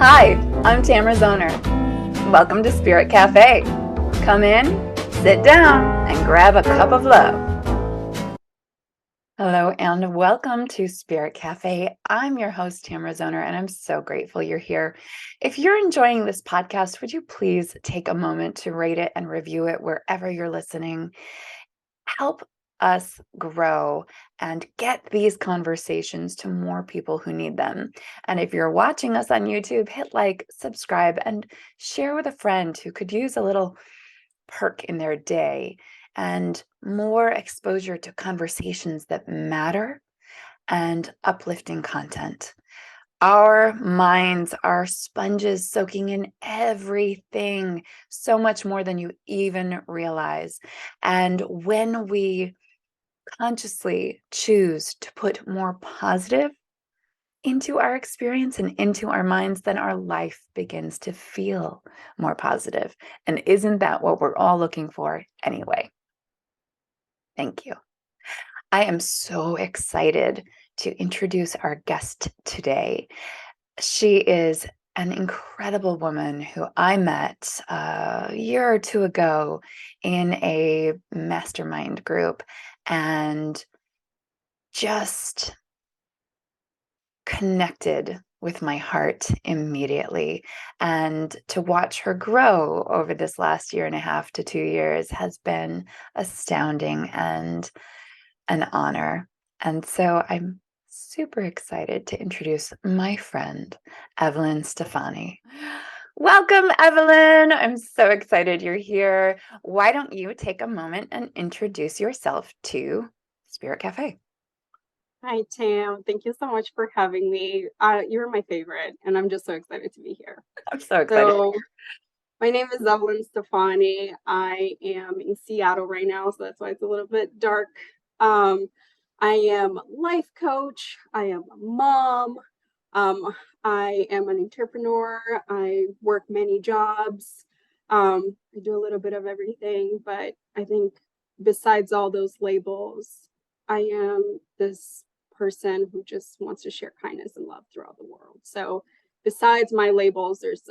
Hi, I'm Tamara Zoner. Welcome to Spirit Cafe. Come in, sit down, and grab a cup of love. Hello and welcome to Spirit Cafe. I'm your host, Tamara Zoner, and I'm so grateful you're here. If you're enjoying this podcast, would you please take a moment to rate it and review it wherever you're listening? Help us grow and get these conversations to more people who need them. And if you're watching us on YouTube, hit like, subscribe, and share with a friend who could use a little perk in their day and more exposure to conversations that matter and uplifting content. Our minds are sponges soaking in everything, so much more than you even realize. And when we consciously choose to put more positive into our experience and into our minds, then our life begins to feel more positive. And isn't that what we're all looking for anyway? Thank you. I am so excited to introduce our guest today. She is an incredible woman who I met a year or two ago in a mastermind group and just connected with my heart immediately. And to watch her grow over this last year and a half to 2 years has been astounding and an honor. And so I'm super excited to introduce my friend, Evelyn Stefani. Welcome, Evelyn. I'm so excited you're here. Why don't you take a moment and introduce yourself to Spirit Cafe? Hi, Tam. Thank you so much for having me. You're my favorite, and I'm just so excited to be here. I'm so excited. So, my name is Evelyn Stefani. I am in Seattle right now, so that's why it's a little bit dark. Um, I am a life coach. I am a mom. Um, I am an entrepreneur. I work many jobs. I do a little bit of everything, but I think besides all those labels, I am this person who just wants to share kindness and love throughout the world. So besides my labels, there's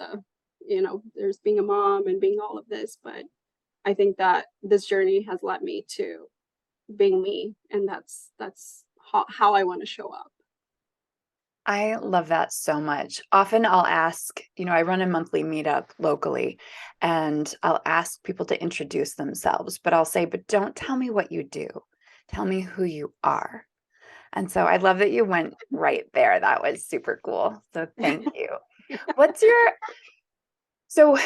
being a mom and being all of this, but I think that this journey has led me to being me, and that's how I want to show up. I love that so much. Often I'll ask, I run a monthly meetup locally, and I'll ask people to introduce themselves, but I'll say, but don't tell me what you do. Tell me who you are. And so I love that you went right there. That was super cool. So thank you. What's your, so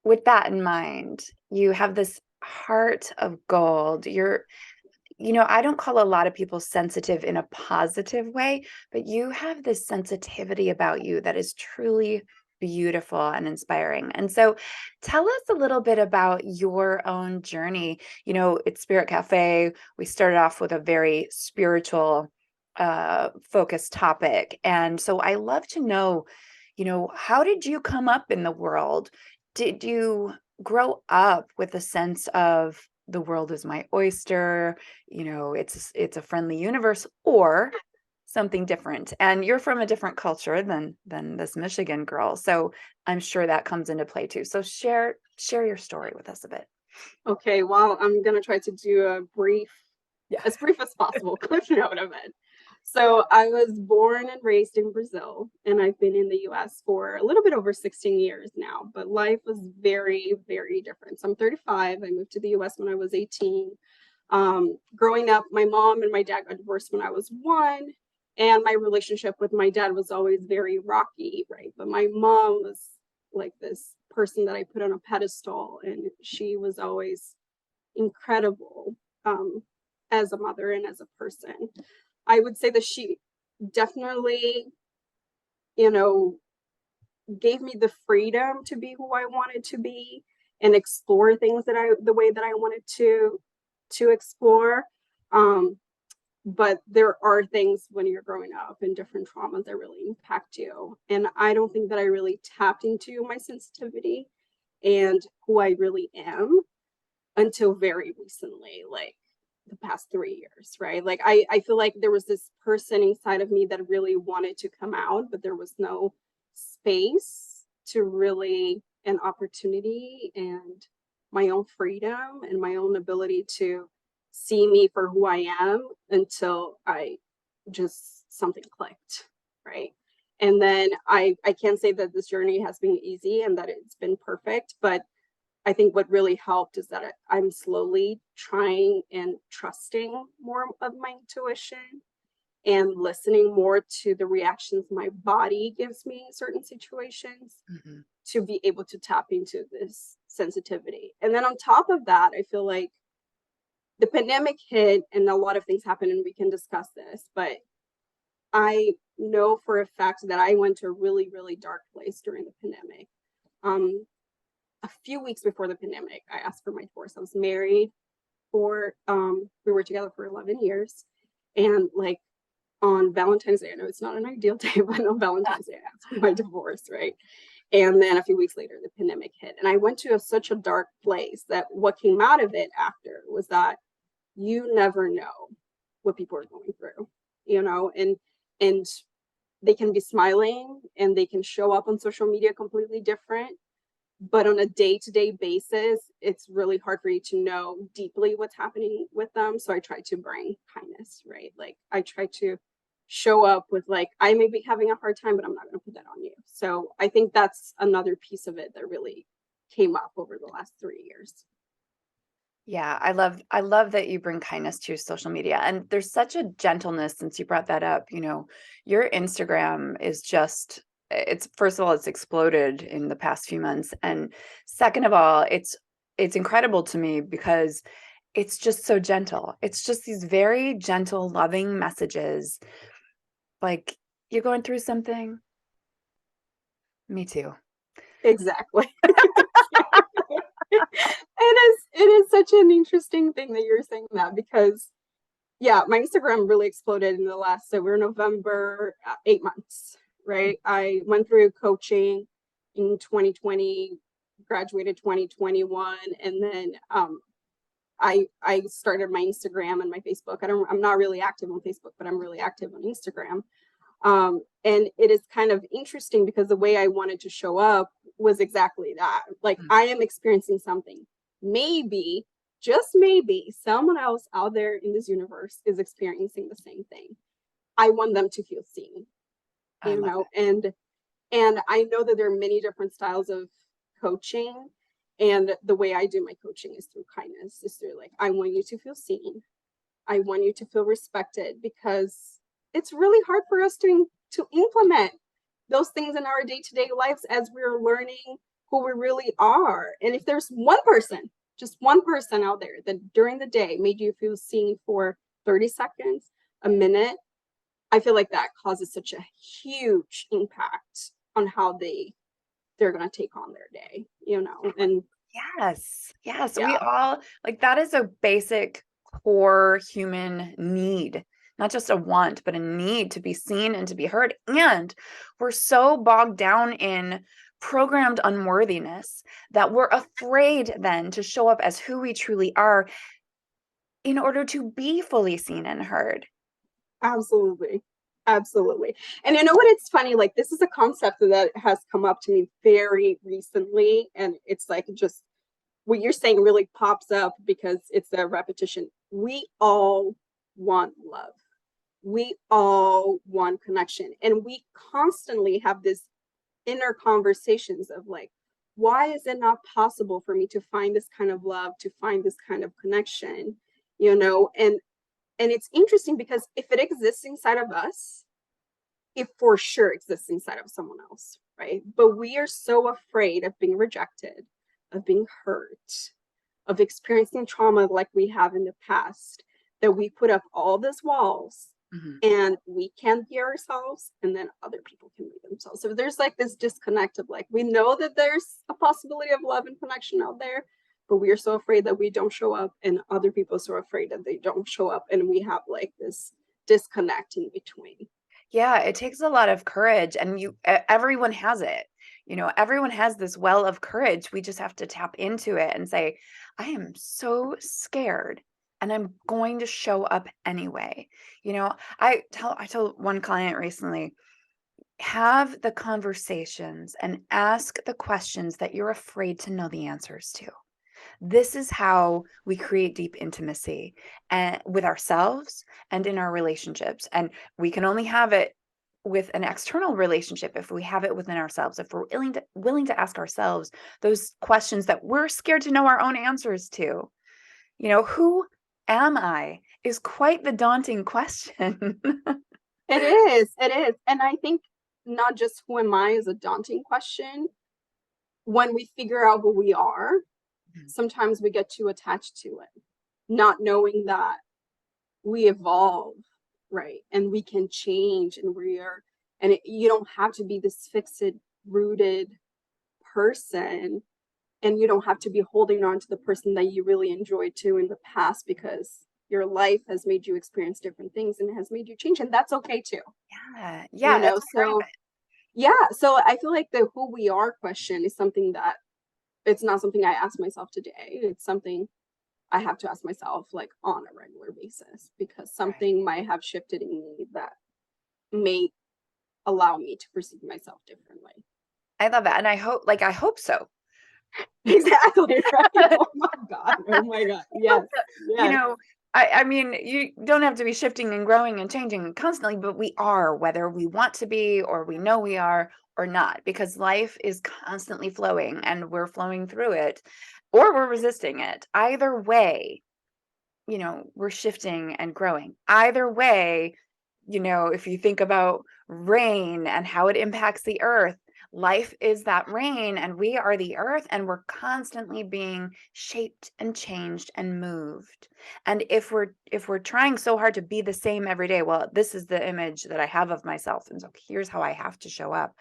with that in mind, you have this heart of gold. I don't call a lot of people sensitive in a positive way, but you have this sensitivity about you that is truly beautiful and inspiring. And so tell us a little bit about your own journey. At Spirit Cafe, we started off with a very spiritual focused topic. And so I love to know, how did you come up in the world? Did you grow up with a sense of the world is my oyster, it's a friendly universe, or something different? And you're from a different culture than this Michigan girl, so I'm sure that comes into play too. So share your story with us a bit. Okay, well, I'm gonna try to do Yeah. as brief as possible, cliff note of it. So I was born and raised in Brazil, and I've been in the US for a little bit over 16 years now, but life was very, very different. So I'm 35. I moved to the US when I was 18. Growing up, my mom and my dad got divorced when I was 1, and my relationship with my dad was always very rocky, right? But my mom was like this person that I put on a pedestal, and she was always incredible as a mother and as a person. I would say that she definitely, you know, gave me the freedom to be who I wanted to be and explore things the way that I wanted to explore. Um, but there are things when you're growing up and different traumas that really impact you. And I don't think that I really tapped into my sensitivity and who I really am until very recently, like the past 3 years, right? Like I feel like there was this person inside of me that really wanted to come out, but there was no space to really an opportunity and my own freedom and my own ability to see me for who I am until I just something clicked, right? And then I can't say that this journey has been easy and that it's been perfect, but I think what really helped is that I'm slowly trying and trusting more of my intuition and listening more to the reactions my body gives me in certain situations Mhm. to be able to tap into this sensitivity. And then on top of that, I feel like the pandemic hit and a lot of things happened, and we can discuss this, but I know for a fact that I went to a really, really dark place during the pandemic. A few weeks before the pandemic, I asked for my divorce. I was married for, we were together for 11 years. And like on Valentine's Day, I know it's not an ideal day, but on Valentine's Day, I asked for my divorce, right? And then a few weeks later, the pandemic hit. And I went to such a dark place that what came out of it after was that you never know what people are going through, and they can be smiling and they can show up on social media completely different, but on a day-to-day basis it's really hard for you to know deeply what's happening with them. So I try to bring kindness, right? Like I try to show up with like, I may be having a hard time, but I'm not going to put that on you. So I think that's another piece of it that really came up over the last 3 years. Yeah, I love that you bring kindness to social media. And there's such a gentleness since you brought that up, your Instagram is just it's first of all, it's exploded in the past few months. And second of all, it's incredible to me because it's just so gentle. It's just these very gentle, loving messages. Like, you're going through something? Me too. Exactly. It is such an interesting thing that you're saying that, because yeah, my Instagram really exploded in the last, so we're November, 8 months, right? I went through coaching in 2020, graduated 2021, and then I started my Instagram and my Facebook. I'm not really active on Facebook, but I'm really active on Instagram. And it is kind of interesting because the way I wanted to show up was exactly that. Like, Mm, I am experiencing something. Maybe, just maybe, someone else out there in this universe is experiencing the same thing. I want them to feel seen, I love it. and I know that there are many different styles of coaching. And the way I do my coaching is through kindness, is through like, I want you to feel seen. I want you to feel respected, because it's really hard for us to implement those things in our day-to-day lives as we're learning who we really are. And if there's one person, just one person out there that during the day made you feel seen for 30 seconds, a minute, I feel like that causes such a huge impact on how they're going to take on their day. And Yes. Yes. We yeah, all like that is a basic core human need, not just a want, but a need to be seen and to be heard. And we're so bogged down in programmed unworthiness that we're afraid then to show up as who we truly are in order to be fully seen and heard. absolutely. Absolutely. And you know what? It's funny. Like, this is a concept that has come up to me very recently. And it's like, just what you're saying really pops up because it's a repetition. We all want love. We all want connection. And we constantly have this inner conversations of like, why is it not possible for me to find this kind of love, to find this kind of connection? And it's interesting because if it exists inside of us, it for sure exists inside of someone else, right? But we are so afraid of being rejected, of being hurt, of experiencing trauma like we have in the past, that we put up all these walls Mhm. and we can't be ourselves, and then other people can be themselves. So there's like this disconnect of like, we know that there's a possibility of love and connection out there, but we are so afraid that we don't show up, and other people are so afraid that they don't show up, and we have like this disconnect in between. Yeah, it takes a lot of courage and everyone has it. Everyone has this well of courage. We just have to tap into it and say, I am so scared and I'm going to show up anyway. I told one client recently, have the conversations and ask the questions that you're afraid to know the answers to. This is how we create deep intimacy and with ourselves and in our relationships. And we can only have it with an external relationship if we have it within ourselves, if we're willing to ask ourselves those questions that we're scared to know our own answers to. Who am I is quite the daunting question. It is. It is. And I think not just who am I is a daunting question. When we figure out who we are, sometimes we get too attached to it, not knowing that we evolve, right? And we can change, and you don't have to be this fixed, rooted person, and you don't have to be holding on to the person that you really enjoyed to in the past, because your life has made you experience different things and has made you change, and that's okay too. Yeah, that's part of So yeah, so I feel like the who we are question is something that it's not something I ask myself today. It's something I have to ask myself like on a regular basis, because right. something might have shifted in me that may allow me to perceive myself differently. I love that. And I hope so. Exactly, right? Oh my God. Oh my God. Yes. You Yes. know, I mean, you don't have to be shifting and growing and changing constantly, but we are, whether we want to be or we know we are or not, because life is constantly flowing and we're flowing through it or we're resisting it. Either way, we're shifting and growing. Either way, if you think about rain and how it impacts the earth, life is that rain and we are the earth, and we're constantly being shaped and changed and moved. And if we're trying so hard to be the same every day, well, this is the image that I have of myself, and so here's how I have to show up,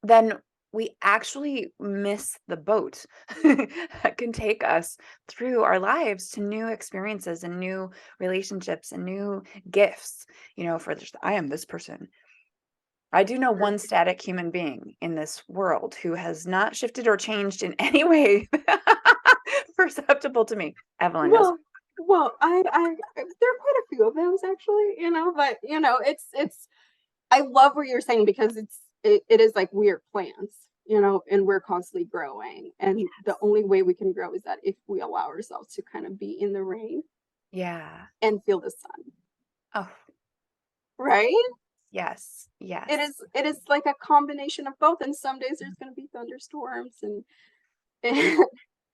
then we actually miss the boat that can take us through our lives to new experiences and new relationships and new gifts. For this, I am this person. I do know one static human being in this world who has not shifted or changed in any way perceptible to me. Evelyn knows. Well, well, there are quite a few of those actually, but it's I love what you're saying, because it is like we're plants, and we're constantly growing. And the only way we can grow is that if we allow ourselves to kind of be in the rain Yeah. and feel the sun, Oh, right? yes. It Yes. is it is like a combination of both. And some days there's gonna be thunderstorms and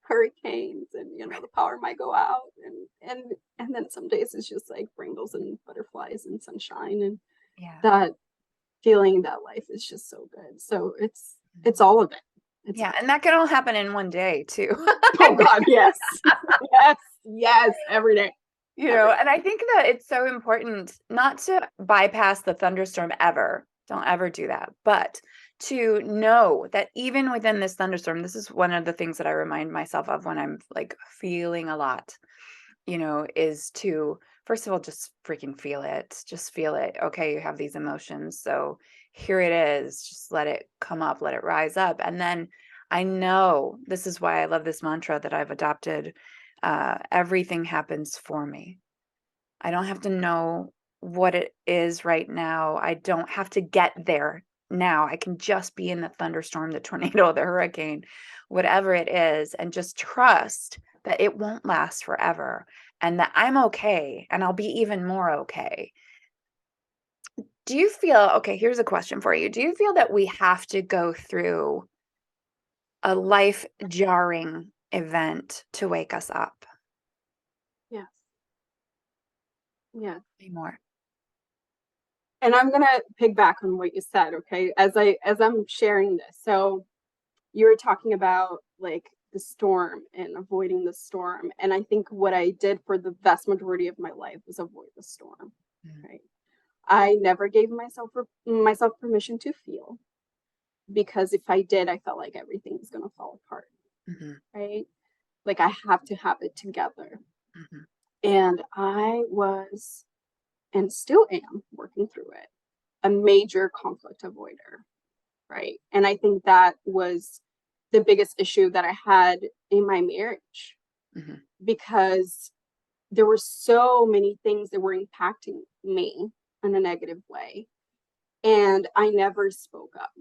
hurricanes, and the power might go out, and then some days it's just like rainbows and butterflies and sunshine, and Yeah. that feeling that life is just so good. So it's all of it. It's Yeah. all And that can all happen in one day too. Oh God, yes. Yes, yes, every day. Every And day. I think that it's so important not to bypass the thunderstorm ever. Don't ever do that. But to know that even within this thunderstorm, this is one of the things that I remind myself of when I'm like feeling a lot, is to, first of all, just freaking feel it. Just feel it. Okay, you have these emotions. So here it is. Just let it come up, let it rise up. And then I know this is why I love this mantra that I've adopted. Everything happens for me. I don't have to know what it is right now. I don't have to get there now. I can just be in the thunderstorm, the tornado, the hurricane, whatever it is, and just trust that it won't last forever and that I'm okay and I'll be even more okay. Do you feel, okay, here's a question for you. Do you feel that we have to go through a life jarring event to wake us up Yes. Yeah. anymore? And I'm gonna piggyback on what you said, okay? As I'm sharing this. So you were talking about like the storm and avoiding the storm. And I think what I did for the vast majority of my life was avoid the storm. Right. I never gave myself permission to feel, because if I did, I felt like everything was gonna fall apart. Mm-hmm. Right. Like I have to have it together. Hmm. And I was, and still am, working through it, a major conflict avoider. Right. And I think that was the biggest issue that I had in my marriage, Hmm. because there were so many things that were impacting me in a negative way. and I never spoke up,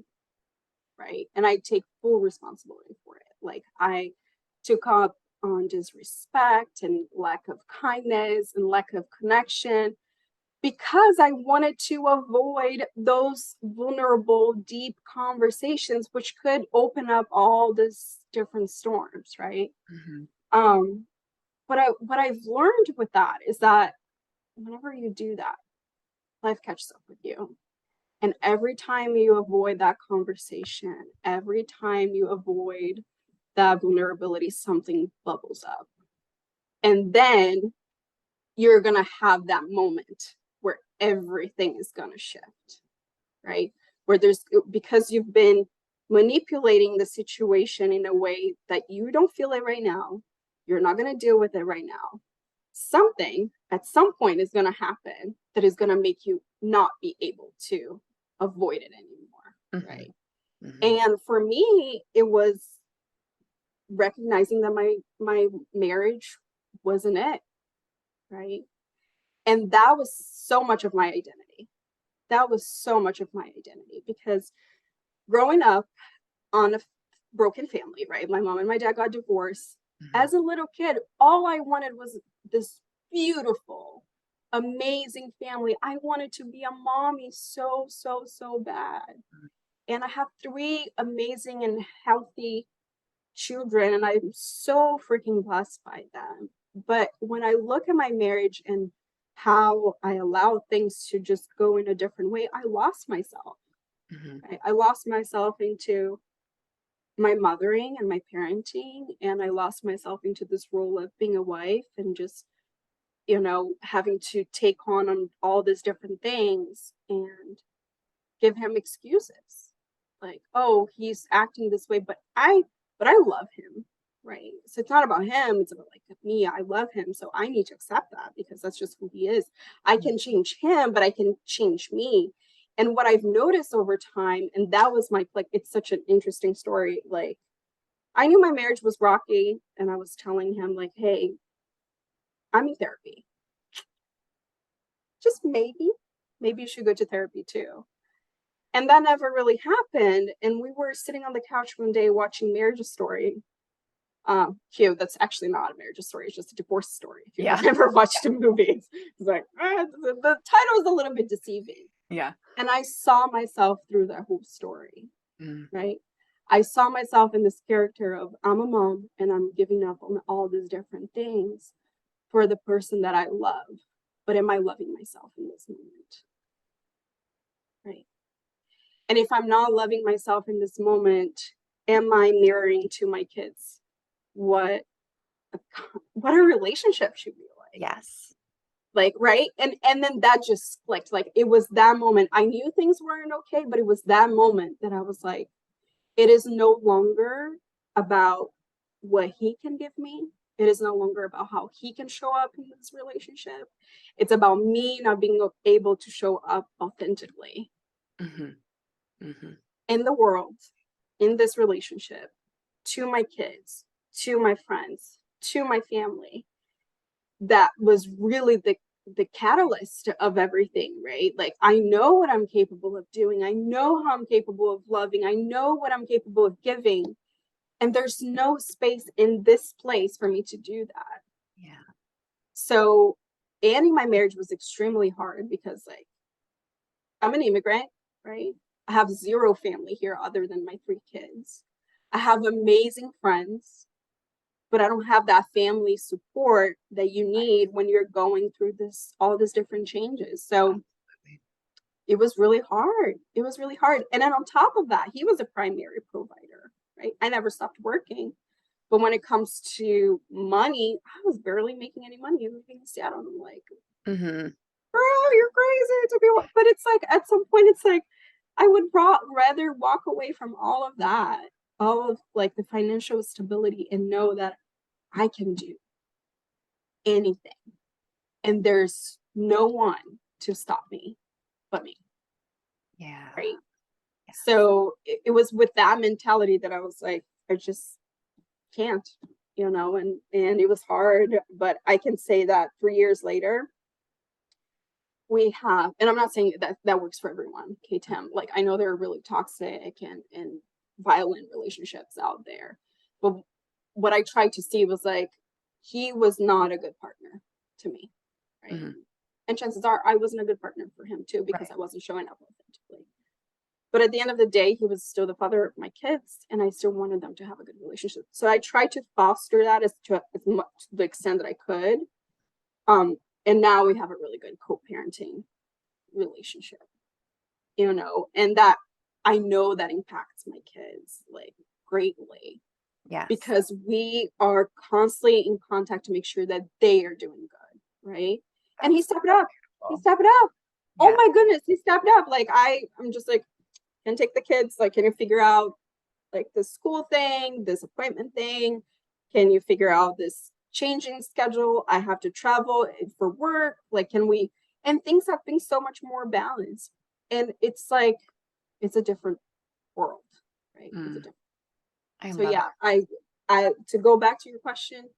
right? And I take full responsibility for it. Like, I took up on disrespect and lack of kindness and lack of connection because I wanted to avoid those vulnerable, deep conversations, which could open up all these different storms, right? Mhm. Um, what I've learned with that is that whenever you do that, life catches up with you. And every time you avoid that conversation, every time you avoid that vulnerability, something bubbles up. And then you're going to have that moment where everything is going to shift, right? Where because you've been manipulating the situation in a way that you don't feel it right now, you're not going to deal with it right now. Something at some point is going to happen that is going to make you not be able to avoid it anymore, Mhm. right? Mhm. And for me, it was recognizing that my marriage wasn't it, right? And that was so much of my identity. That was so much of my identity because growing up on a broken family, right? My mom and my dad got divorced. Mhm. As a little kid, all I wanted was this beautiful, amazing family. I wanted to be a mommy so, so, so bad. And I have three amazing and healthy children, and I'm so freaking blessed by them. But when I look at my marriage and how I allow things to just go in a different way, I lost myself. Mhm. Right? I lost myself into my mothering and my parenting, and I lost myself into this role of being a wife and just, having to take on all these different things and give him excuses. Like, oh, he's acting this way, but I love him, right? So it's not about him, it's about like me. I love him, so I need to accept that because that's just who he is. I Mhm. can change him, but I can change me. And what I've noticed over time, and that was like, it's such an interesting story. Like, I knew my marriage was rocky, and I was telling him, like, hey, I'm in therapy. Just maybe you should go to therapy too. And that never really happened. And we were sitting on the couch one day watching Marriage Story. Cute. That's actually not a marriage story. It's just a divorce story. If Yeah. you've ever watched a movie, it's like the title is a little bit deceiving. Yeah. And I saw myself through that whole story, Mm. right? I saw myself in this character of I'm a mom and I'm giving up on all these different things for the person that I love. But am I loving myself in this moment? Right. And if I'm not loving myself in this moment, am I mirroring to my kids what a, what a relationship should be like? Yes. Like, right? And then that just clicked. Like, it was that moment. I knew things weren't okay, but it was that moment that I was like, it is no longer about what he can give me. It is no longer about how he can show up in this relationship. It's about me not being able to show up authentically Mhm. Mhm. in the world, in this relationship, to my kids, to my friends, to my family. That was really the catalyst of everything, right? Like, I know what I'm capable of doing. I know how I'm capable of loving. I know what I'm capable of giving. And there's no space in this place for me to do that. Yeah. So ending my marriage was extremely hard because, like, I'm an immigrant, right? I have zero family here other than my three kids. I have amazing friends, but I don't have that family support that you need when you're going through all these different changes. So Absolutely. it was really hard. It was really hard. And then on top of that, he was a primary provider, right? I never stopped working. But when it comes to money, I was barely making any money living in Seattle. I'm like, Mhm. bro, you're crazy to be. But it's like at some point, it's like I would rather walk away from all of that, all of like the financial stability, and know that I can do anything, and there's no one to stop me but me, Yeah. right? Yeah. So it was with that mentality that I was like, I just can't, and it was hard, but I can say that 3 years later, we have, and I'm not saying that works for everyone, okay, Tim. Like, I know there are really toxic and violent relationships out there, but what I tried to see was like, he was not a good partner to me, right? Hmm. And chances are I wasn't a good partner for him too, because Right. I wasn't showing up authentically. But at the end of the day, he was still the father of my kids, and I still wanted them to have a good relationship. So I tried to foster that as much to the extent that I could. Um, and now we have a really good co-parenting relationship, and that I know that impacts my kids like greatly, Yes. because we are constantly in contact to make sure that they are doing good, right? And he That's stepped up. He beautiful. stepped up. Oh Yeah. my goodness, he stepped up. Like, I'm just like, can take the kids. Like, can you figure out like this school thing, this appointment thing? Can you figure out this changing schedule? I have to travel for work. Like, can we? And things have been so much more balanced. And it's like, it's a different world, right? It's a Mm, different. I So love yeah, it. I to go back to your question,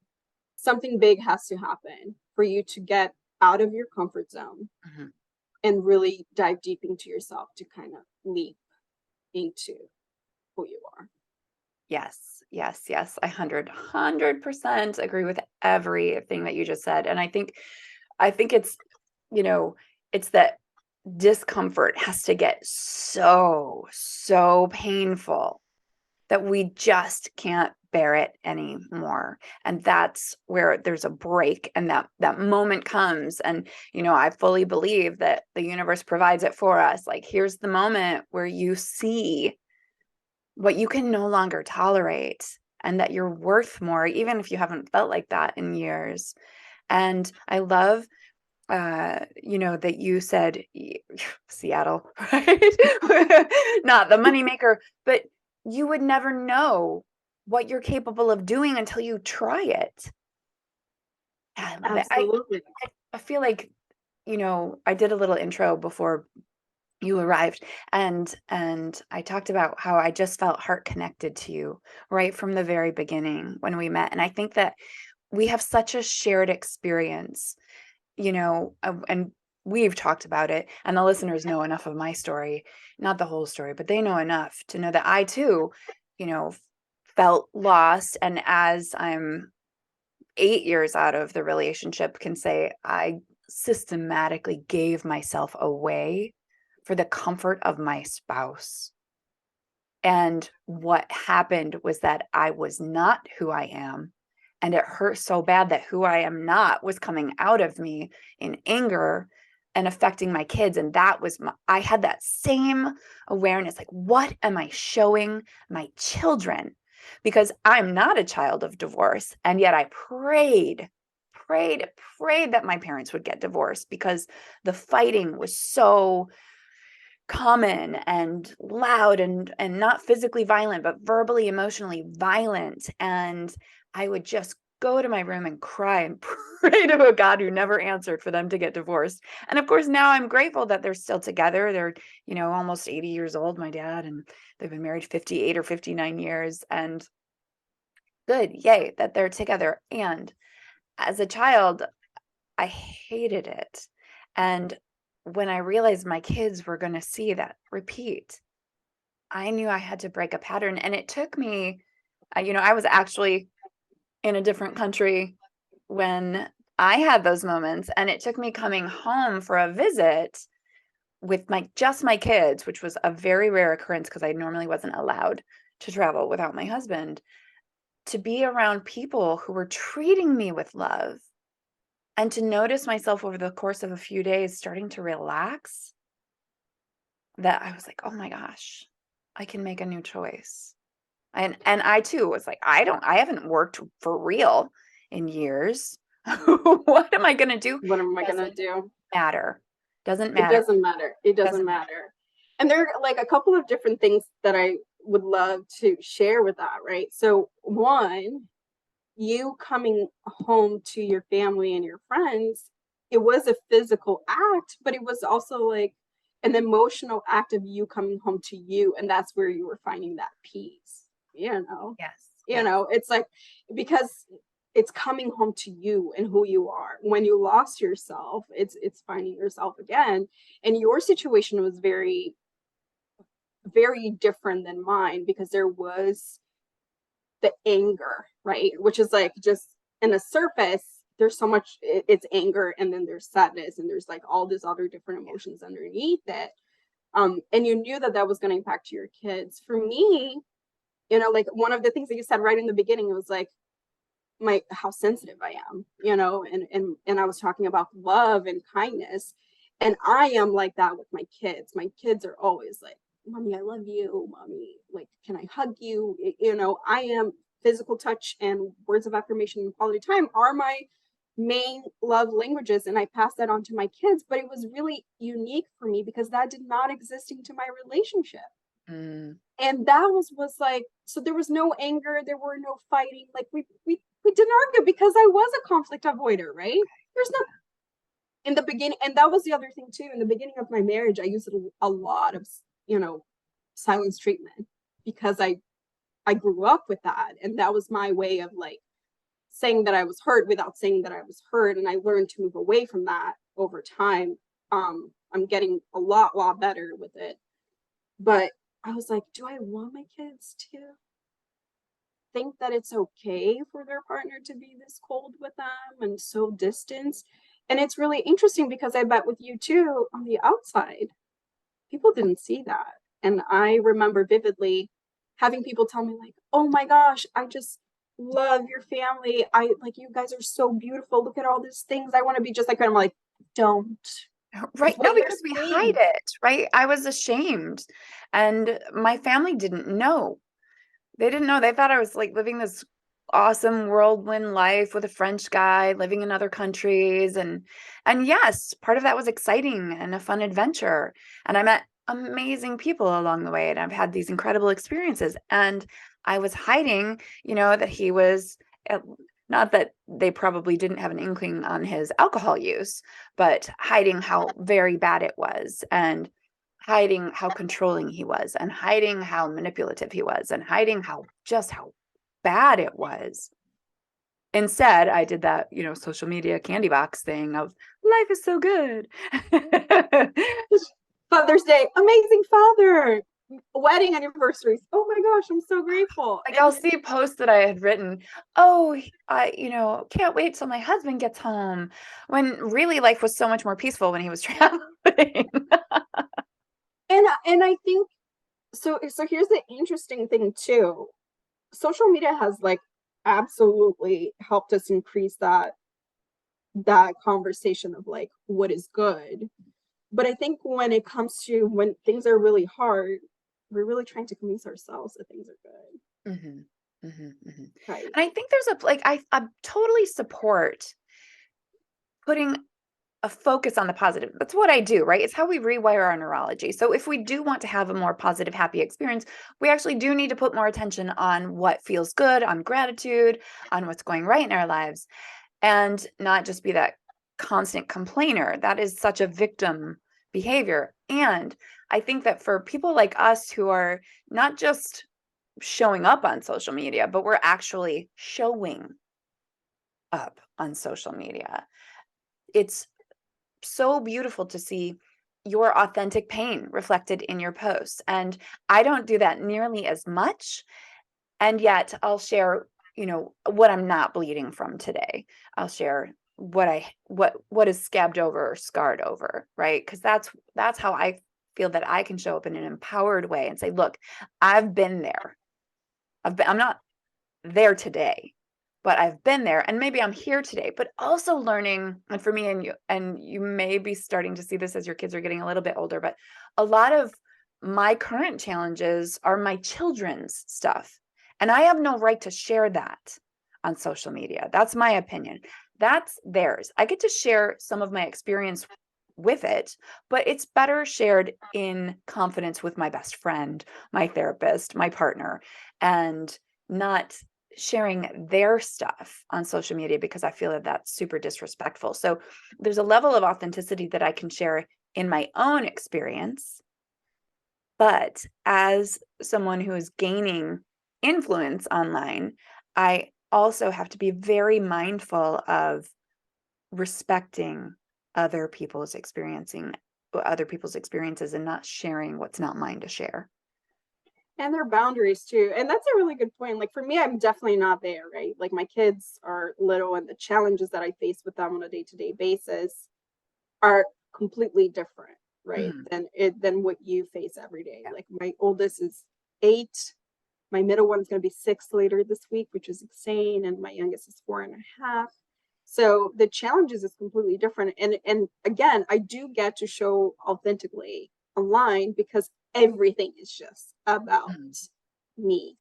something big has to happen for you to get out of your comfort zone Mhm. and really dive deep into yourself to kind of leap into who you are. Yes, yes, yes. I 100% agree with everything that you just said. And I think it's, you know, it's that discomfort has to get so, so painful that we just can't bear it anymore. And that's where there's a break, and that moment comes. And I fully believe that the universe provides it for us. Like, here's the moment where you see what you can no longer tolerate, and that you're worth more, even if you haven't felt like that in years. And I love that you said Seattle, right? Not the moneymaker, but you would never know what you're capable of doing until you try it. I love it. Absolutely. I feel like, I did a little intro before you arrived, and I talked about how I just felt heart connected to you right from the very beginning when we met. And I think that we have such a shared experience, and we've talked about it, and the listeners know enough of my story, not the whole story, but they know enough to know that I too, you know, felt lost. And as I'm 8 years out of the relationship, can say I systematically gave myself away for the comfort of my spouse. And what happened was that I was not who I am. And it hurt so bad that who I am not was coming out of me in anger and affecting my kids. And I had that same awareness, like, what am I showing my children? Because I'm not a child of divorce. And yet I prayed, prayed that my parents would get divorced, because the fighting was so common and loud, and not physically violent, but verbally, emotionally violent. And I would just go to my room and cry and pray to a God who never answered for them to get divorced. And of course, now I'm grateful that they're still together. They're, almost 80 years old, my dad, and they've been married 58 or 59 years. And good, yay, that they're together. And as a child, I hated it. And when I realized my kids were going to see that repeat, I knew I had to break a pattern. And it took me, I was actually in a different country when I had those moments. And it took me coming home for a visit with just my kids, which was a very rare occurrence because I normally wasn't allowed to travel without my husband, to be around people who were treating me with love, and to notice myself over the course of a few days starting to relax, that I was like, oh my gosh, I can make a new choice. And I too was like, I haven't worked for real in years. What am I gonna do? What am I gonna Doesn't do? matter. Doesn't It matter. doesn't matter. It doesn't Doesn't matter. matter. And there are like a couple of different things that I would love to share with that, right? So one, you coming home to your family and your friends, it was a physical act, but it was also like an emotional act of you coming home to you. And that's where you were finding that peace, Yes. you Yes. know, it's like, because it's coming home to you and who you are. When you lost yourself, it's finding yourself again. And your situation was very, very different than mine, because there was the anger, right? Which is like, just in the surface, there's so much, it's anger, and then there's sadness, and there's like all these other different emotions underneath it. And you knew that that was going to impact your kids. For me, like one of the things that you said right in the beginning, it was like, how sensitive I am, and I was talking about love and kindness. And I am like that with my kids. My kids are always like, "Mommy, I love you. Mommy, like, can I hug you?" I am, physical touch and words of affirmation and quality time are my main love languages, and I pass that on to my kids. But it was really unique for me because that did not exist into my relationship. Mm, And that was like, so there was no anger, there were no fighting. Like, we didn't argue because I was a conflict avoider, right? There's no, in the beginning. And that was the other thing too. In the beginning of my marriage, I used a lot of, silence treatment, because I grew up with that, and that was my way of like saying that I was hurt without saying that I was hurt. And I learned to move away from that over time. I'm getting a lot better with it. But I was like, do I want my kids to think that it's okay for their partner to be this cold with them and so distant? And it's really interesting because I bet with you too, on the outside, people didn't see that. And I remember vividly having people tell me, like, "Oh my gosh, I just love your family. I like, you guys are so beautiful. Look at all these things. I want to be just like her." I'm like, don't. right. No, What you're because we hide saying. it, right? I was ashamed, and my family didn't know. They didn't know. They thought I was like living this awesome whirlwind life with a French guy, living in other countries. And yes, part of that was exciting and a fun adventure. And I met amazing people along the way, and I've had these incredible experiences. And I was hiding, that he was not that they probably didn't have an inkling on his alcohol use, but hiding how very bad it was, and hiding how controlling he was, and hiding how manipulative he was, and hiding how bad it was. Instead, I did that, social media candy box thing of life is so good. Father's Day, amazing father. Wedding anniversaries. Oh my gosh, I'm so grateful. Like, And I'll see posts that I had written, oh, I, can't wait till my husband gets home, when really life was so much more peaceful when he was traveling. and I think so here's the interesting thing too. Social media has like absolutely helped us increase that conversation of like what is good. But I think when it comes to when things are really hard, we're really trying to convince ourselves that things are good. Mhm, mhm, mhm. And Right. I think there's I totally support putting a focus on the positive. That's what I do, right? It's how we rewire our neurology. So if we do want to have a more positive, happy experience, we actually do need to put more attention on what feels good, on gratitude, on what's going right in our lives, and not just be that constant complainer. That is such a victim behavior. And I think that for people like us who are not just showing up on social media, but we're actually showing up on social media, it's so beautiful to see your authentic pain reflected in your posts. And I don't do that nearly as much. And yet I'll share, what I'm not bleeding from today. I'll share what is scabbed over or scarred over, right? Because that's how I feel that I can show up in an empowered way and say, look, I've been there. I'm not there today, but I've been there, and maybe I'm here today, but also learning. And for me, and you may be starting to see this as your kids are getting a little bit older, but a lot of my current challenges are my children's stuff. And I have no right to share that on social media. That's my opinion. That's theirs. I get to share some of my experience with it, but it's better shared in confidence with my best friend, my therapist, my partner, and not sharing their stuff on social media, because I feel that that's super disrespectful. So there's a level of authenticity that I can share in my own experience. But as someone who is gaining influence online, I also have to be very mindful of respecting other people's experiences and not sharing what's not mine to share. And their boundaries too. And that's a really good point. Like for me, I'm definitely not there, right? Like my kids are little and the challenges that I face with them on a day-to-day basis are completely different, right? Mhm. Than what you face every day. Yeah. Like my oldest is 8. My middle one's going to be 6 later this week, which is insane. And my youngest is 4.5. So the challenges is completely different. And again, I do get to show authentically online because everything is just about Mhm. me.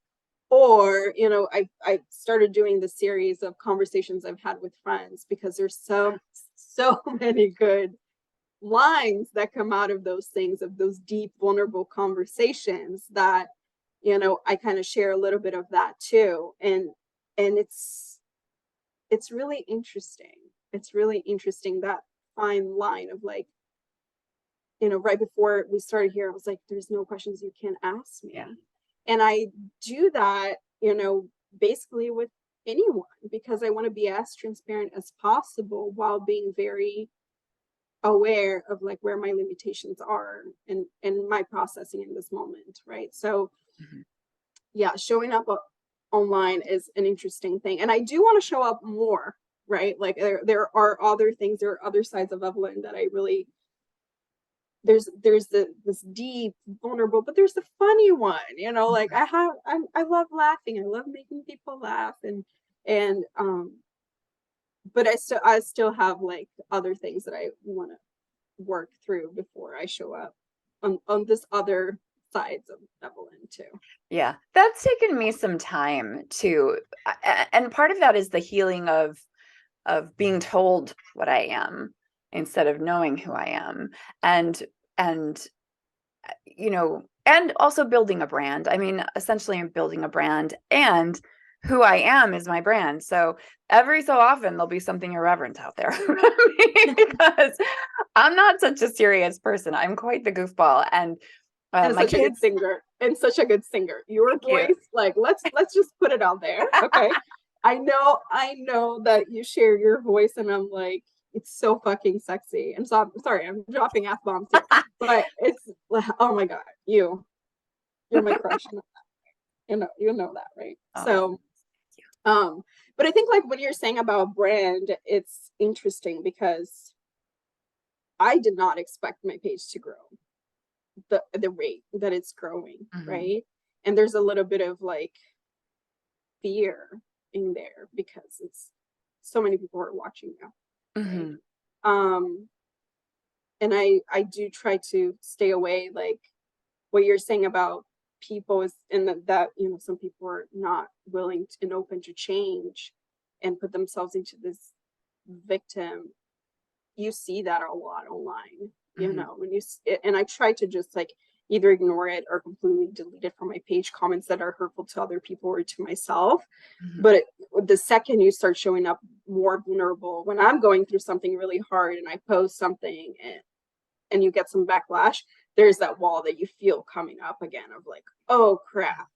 Or, I started doing the series of conversations I've had with friends because there's so many good lines that come out of those things, of those deep, vulnerable conversations that, I kind of share a little bit of that too. And it's really interesting. It's really interesting, that fine line of like, right before we started here, I was like, there's no questions you can ask me. Yeah. And I do that, basically with anyone because I want to be as transparent as possible while being very aware of like where my limitations are and my processing in this moment. Right. So Mhm. yeah, showing up online is an interesting thing. And I do want to show up more, right? Like there are other things, there are other sides of Evelyn that I really, there's this deep, vulnerable, but there's the funny one, like I love laughing. I love making people laugh and but I still have like other things that I want to work through before I show up on this other sides of Evelyn too. Yeah, that's taken me some time to, and part of that is the healing of being told what I am instead of knowing who I am, and and and also building a brand. I mean, essentially, I'm building a brand, and who I am is my brand. So every so often, there'll be something irreverent out there because I'm not such a serious person. I'm quite the goofball, and And my such a good kids. singer. And such a good singer. Your Thank you. voice, like let's just put it out there. Okay. I know that you share your voice and I'm like, it's so fucking sexy. And so I'm sorry, I'm dropping F bombs here. But it's oh my God, you're my crush. You know that, right? Oh, So um, but I think like when you're saying about brand, it's interesting because I did not expect my page to grow the rate that it's growing, mhm, right? And there's a little bit of like fear in there because it's so many people are watching now, right? mhm, Um, and I do try to stay away, like what you're saying about people is and that some people are not willing and open to change and put themselves into this victim. You see that a lot online, mhm, when and I try to just like either ignore it or completely delete it from my page, comments that are hurtful to other people or to myself. mhm. But the second you start showing up more vulnerable, when I'm going through something really hard and I post something and you get some backlash, there's that wall that you feel coming up again of like, oh crap,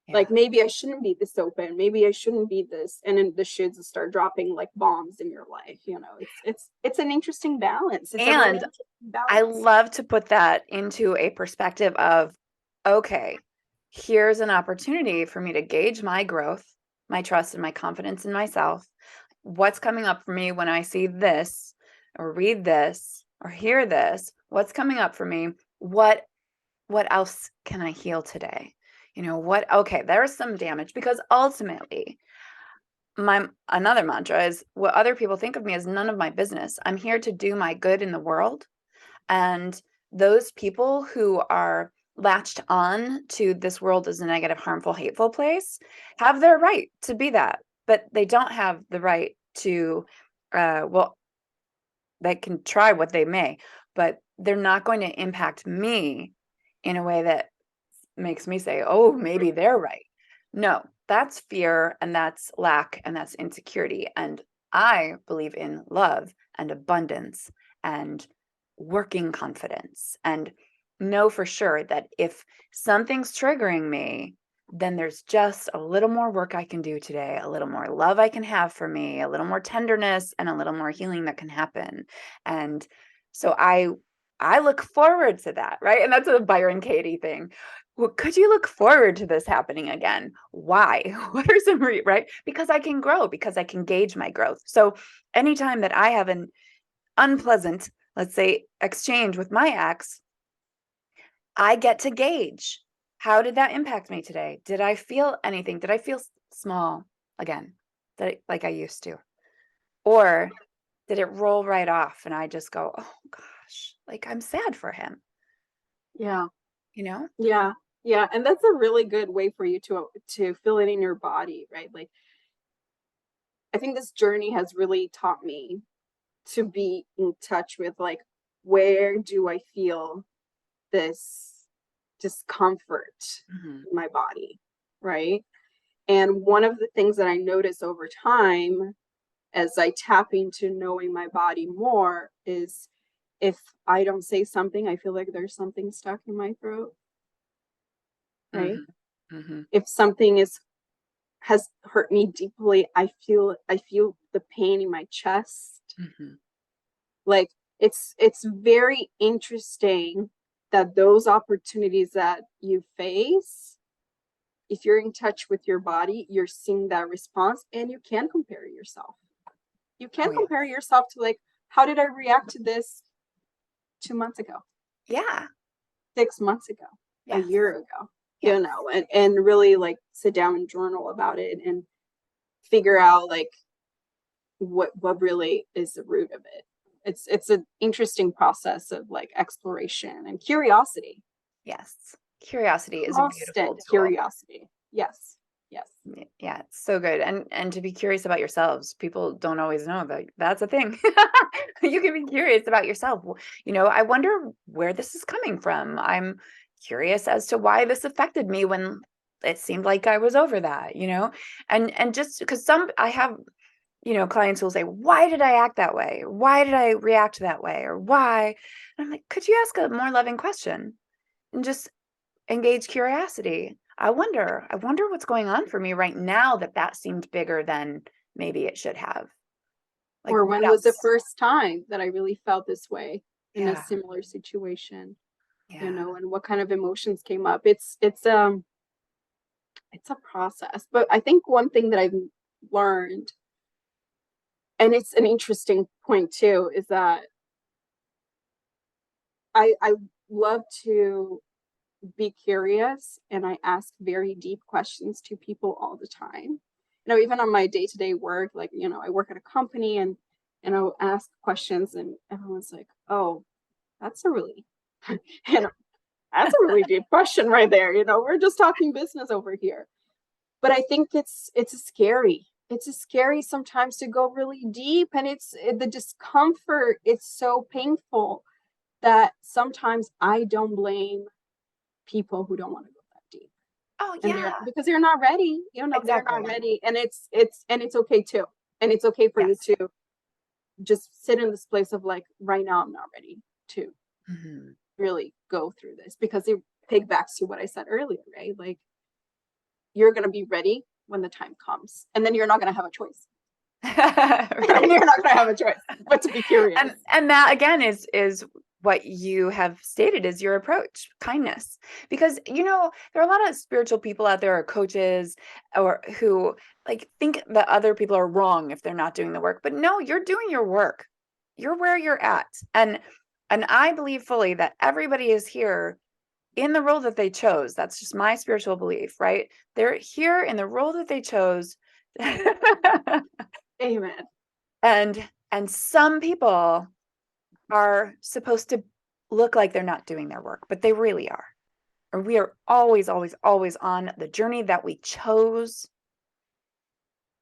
Yeah. like maybe I shouldn't be this open, maybe I shouldn't be this, and then the shoulds start dropping like bombs in your life. It's an interesting balance. It's a really And interesting I balance. love to put that into a perspective of, okay, here's an opportunity for me to gauge my growth, my trust, and my confidence in myself. What's coming up for me when I see this or read this or hear this? What's coming up for me? What else can I heal today? Okay, there's some damage because ultimately my another mantra is what other people think of me is none of my business. I'm here to do my good in the world, and those people who are latched on to this world as a negative, harmful, hateful place have their right to be that, but they don't have the right to, well, they can try what they may, but they're not going to impact me in a way that makes me say, oh, maybe they're right. No, that's fear and that's lack and that's insecurity. And I believe in love and abundance and working confidence and know for sure that if something's triggering me, then there's just a little more work I can do today, a little more love I can have for me, a little more tenderness, and a little more healing that can happen. And so I look forward to that, right? And that's a Byron Katie thing. Well, could you look forward to this happening again? Why? What are some right? Because I can grow, because I can gauge my growth. So anytime that I have an unpleasant, let's say, exchange with my ex, I get to gauge, how did that impact me today? Did I feel anything? Did I feel small again, like I used to? Or did it roll right off and I just go, oh gosh, like I'm sad for him, Yeah. you know? Yeah. Yeah. And that's a really good way for you to feel it in your body, right? Like, I think this journey has really taught me to be in touch with, like, where do I feel this discomfort Mhm. in my body, right? And one of the things that I notice over time as I tap into knowing my body more is, if I don't say something, I feel like there's something stuck in my throat, right? Mhm. Mhm. If something is has hurt me deeply, I feel the pain in my chest. Mhm. Like, it's very interesting that those opportunities that you face, if you're in touch with your body, you're seeing that response, and you can compare yourself. You Oh can yeah. compare yourself to, like, how did I react to this 2 months ago, Yeah. 6 months ago, a Yes. year ago, Yes. and really, like, sit down and journal about it and figure out, like, what really is the root of it. It's an interesting process of, like, exploration and curiosity. Yes. Curiosity is a beautiful Constant tool. curiosity. Yes. Yes. Yeah, it's so good. And to be curious about yourselves. People don't always know that that's a thing. You can be curious about yourself. I wonder where this is coming from. I'm curious as to why this affected me when it seemed like I was over that, And just because I have, clients who will say, "Why did I act that way? Why did I react that way? Or why?" And I'm like, "Could you ask a more loving question and just engage curiosity? I wonder what's going on for me right now that seemed bigger than maybe it should have. Like, Or what when was the else?" first time that I really felt this way in a Yeah, similar situation, yeah. and what kind of emotions came up? It's a process. But I think one thing that I've learned, and it's an interesting point too, is that I love to be curious, and I ask very deep questions to people all the time. Even on my day-to-day work, like, I work at a company, and I'll ask questions, and everyone's like, "Oh, that's a really you know, that's a really deep question right there. We're just talking business over here." But I think it's scary. It's scary sometimes to go really deep, and the discomfort, it's so painful that sometimes I don't blame people who don't want to go that deep. Oh, And yeah, because they're not ready, they're not exactly. ready. And it's okay too. And it's okay for you Yes. to just sit in this place of, like, right now I'm not ready to Mhm. really go through this, because it piggybacks to what I said earlier, right? Like, you're gonna be ready when the time comes. And then you're not gonna have a choice. Right. You're not gonna have a choice but to be curious. And that again is what you have stated is your approach, kindness. Because there are a lot of spiritual people out there, or coaches, or who like think that other people are wrong if they're not doing the work. But no, you're doing your work. You're where you're at. And I believe fully that everybody is here in the role that they chose. That's just my spiritual belief, right? They're here in the role that they chose. Amen. And some people are supposed to look like they're not doing their work, but they really are. Or we are always, always, always on the journey that we chose.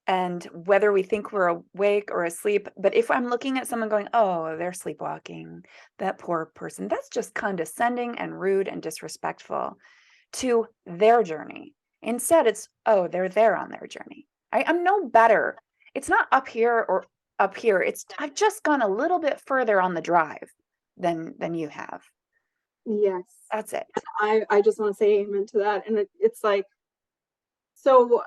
And whether we think we're awake or asleep, but if I'm looking at someone going, "Oh, they're sleepwalking, that poor person," that's just condescending and rude and disrespectful to their journey. Instead, it's, "Oh, they're there on their journey. I'm no better. It's not up here or up here. It's I've just gone a little bit further on the drive than you have." Yes. That's it. I just want to say amen to that. And it's like, So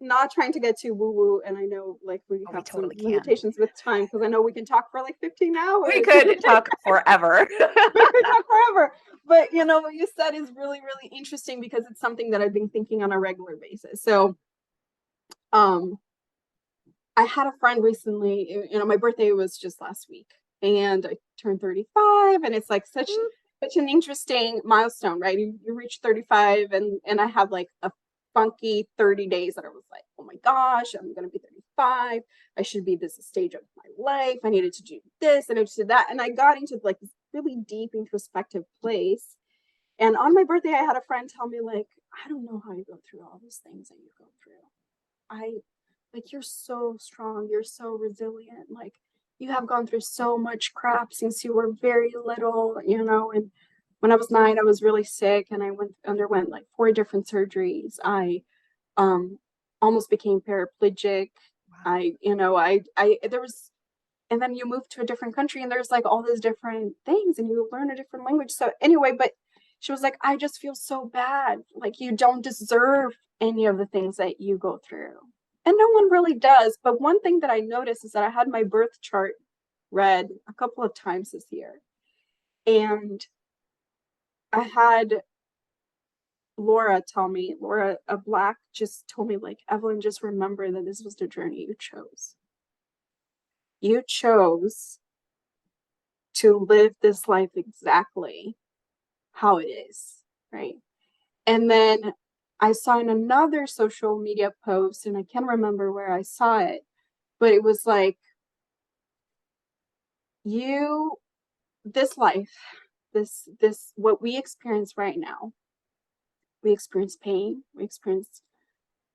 not trying to get too woo woo, and I know like we Oh, we have some totally can. limitations with time because I know we can talk for like 15 We hours. could talk forever. We could talk forever. But you know what you said is really, really interesting because it's something that I've been thinking on a regular basis. So um I had a friend recently, you know, my birthday was just last week and I turned 35 and it's like such an interesting milestone, right? You reach 35 and I had like a funky 30 days that I was like, oh my gosh, I'm gonna be 35. I should be this stage of my life. I needed to do this and I did that. And I got into like this really deep introspective place. And on my birthday, I had a friend tell me, like, I don't know how you go through all these things that you go through. I like you're so strong, you're so resilient. Like you have gone through so much crap since you were very little, you know. And when I was 9, I was really sick and I underwent like 4 different surgeries. I um almost became paraplegic. Wow. I there was, and then you move to a different country and there's like all these different things and you learn a different language. So anyway, but she was like, I just feel so bad. Like you don't deserve any of the things that you go through. And no one really does. But one thing that I noticed is that I had my birth chart read a couple of times this year. And I had Laura, a black, just told me, like, Evelyn, just remember that this was the journey you chose. You chose to live this life exactly how it is, right? And then I saw in another social media post, and I can't remember where I saw it, but it was like, you, this life, this, what we experience right now, we experience pain, we experience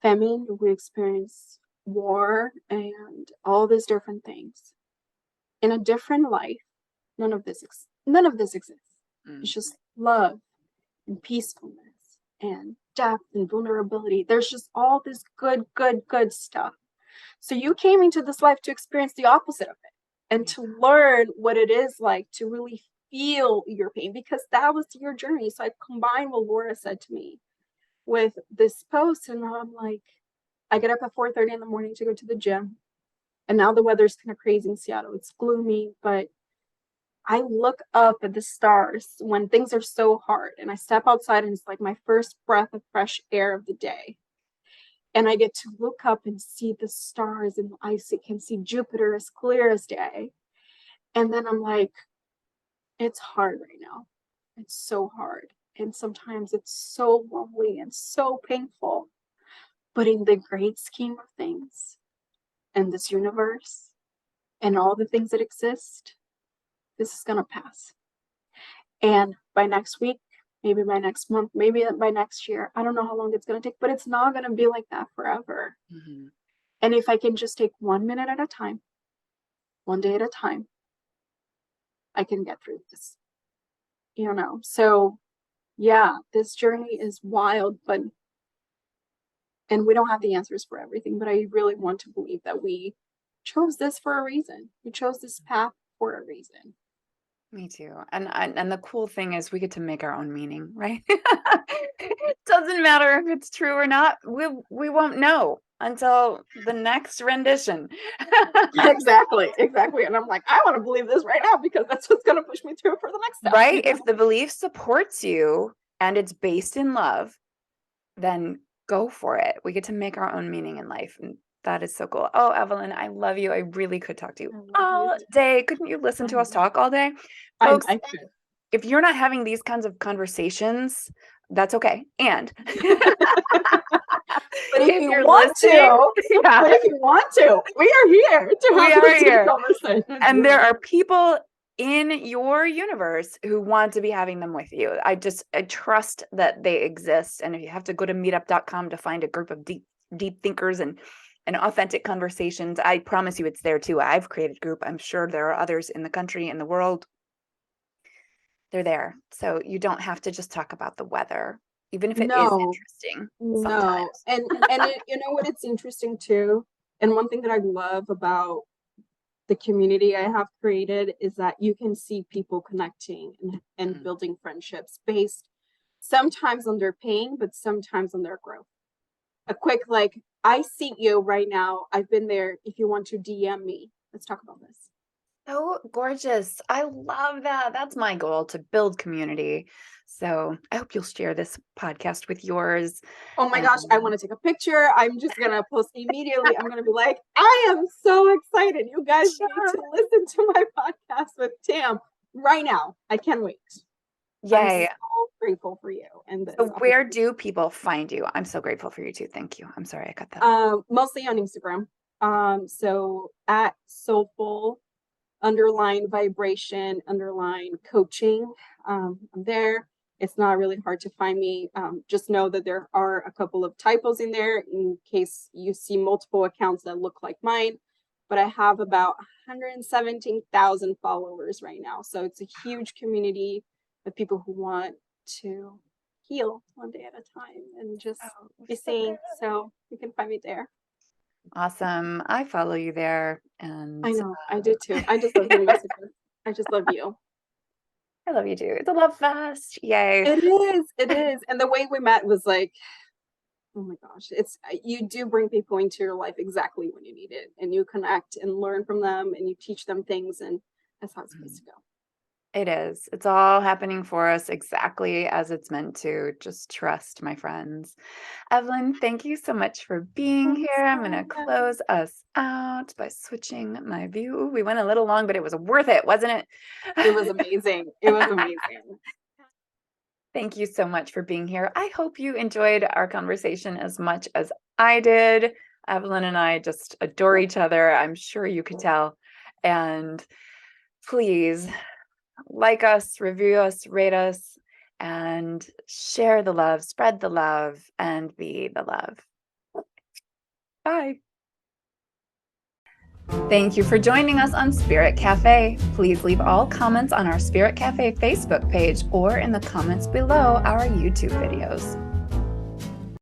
famine, we experience war, and all these different things. In a different life, none of this exists. Mm. It's just love and peacefulness and depth and vulnerability. There's just all this good stuff. So you came into this life to experience the opposite of it and to learn what it is like to really feel your pain, because that was your journey. So I combined what Laura said to me with this post, and I'm like, I get up at 4:30 in the morning to go to the gym. And now the weather's kind of crazy in Seattle. It's gloomy, but I look up at the stars when things are so hard, and I step outside and it's like my first breath of fresh air of the day. And I get to look up and see the stars, and I can see Jupiter as clear as day. And then I'm like, it's hard right now. It's so hard. And sometimes it's so lonely and so painful. But in the great scheme of things and this universe and all the things that exist, this is going to pass. And by next week, maybe by next month, maybe by next year, I don't know how long it's going to take, but it's not going to be like that forever. Mm-hmm. And if I can just take 1 minute at a time, one day at a time, I can get through this, you know? So yeah, this journey is wild, but, and we don't have the answers for everything, but I really want to believe that we chose this for a reason. We chose this path for a reason. Me too. And the cool thing is we get to make our own meaning, right? It doesn't matter if it's true or not. We won't know until the next rendition. Exactly. And I'm like, I want to believe this right now because that's what's going to push me through for the next step. Right? If the belief supports you and it's based in love, then go for it. We get to make our own meaning in life. And that is so cool. Oh, Evelyn, I love you. I really could talk to you all day. Couldn't you listen to us talk all day? Folks, I could. if you're not having these kinds of conversations, that's okay. And But if you you're want to, yeah, we are here to we have are this here. conversation. And there are people in your universe who want to be having them with you. I trust that they exist. And if you have to go to meetup.com to find a group of deep thinkers and authentic conversations, I promise you it's there too. I've created a group. I'm sure there are others in the country, in the world. They're there. So you don't have to just talk about the weather, even if it is interesting sometimes. And you know what, it's interesting too. And one thing that I love about the community I have created is that you can see people connecting and building friendships based sometimes on their pain, but sometimes on their growth. a quick, like, I see you right now. I've been there. If you want to DM me, let's talk about this. So gorgeous. I love that. That's my goal, to build community. So I hope you'll share this podcast with yours. Oh my And gosh, I want to take a picture. I'm just going to post immediately. I'm going to be like, I am so excited. You guys need to listen to my podcast with Tam right now. I can't wait. I'm yay. so grateful for you. And this So where do people find you? I'm so grateful for you too. Thank you. I'm sorry I cut that. Mostly on Instagram. So at soulful_vibration_coaching. I'm there. It's not really hard to find me. Just know that there are a couple of typos in there in case you see multiple accounts that look like mine. But I have about 117,000 followers right now. So it's a huge community of people who want to heal one day at a time and just be seen. So you can find me there. Awesome. I follow you there. And I know, I did too. I just love your messages. I just love you. I love you too. It's a love fest. Yay. It is. It is. And the way we met was like, oh my gosh, it's, you do bring people into your life exactly when you need it, and you connect and learn from them and you teach them things, and that's how it's supposed to go. It is. It's all happening for us exactly as it's meant to. Just trust, my friends. Evelyn, thank you so much for being here. I'm going to close us out by switching my view. Ooh, we went a little long, but it was worth it, wasn't it? It was amazing. It was amazing. Thank you so much for being here. I hope you enjoyed our conversation as much as I did. Evelyn and I just adore each other. I'm sure you could tell. And please like us, review us, rate us, and share the love, spread the love, and be the love. Bye. Thank you for joining us on Spirit Cafe. Please leave all comments on our Spirit Cafe Facebook page or in the comments below our YouTube videos.